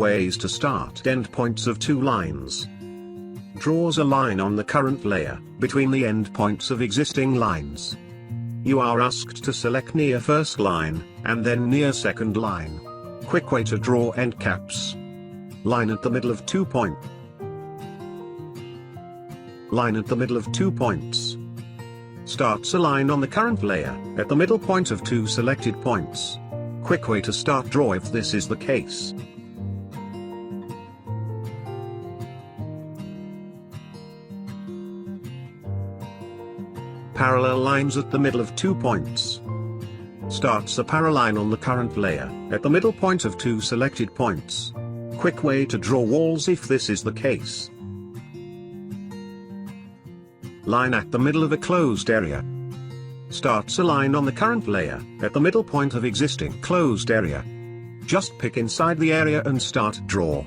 ways to start endpoints of two lines. Draws a line on the current layer, between the endpoints of existing lines. You are asked to select near first line, and then near second line. Quick way to draw end caps. Line at the middle of 2 points. Line at the middle of 2 points. Starts a line on the current layer, at the middle point of 2 selected points. Quick way to start draw if this is the case. Parallel lines at the middle of 2 points. Starts a paraline on the current layer, at the middle point of 2 selected points. Quick way to draw walls if this is the case. Line at the middle of a closed area. Starts a line on the current layer, at the middle point of existing closed area. Just pick inside the area and start draw.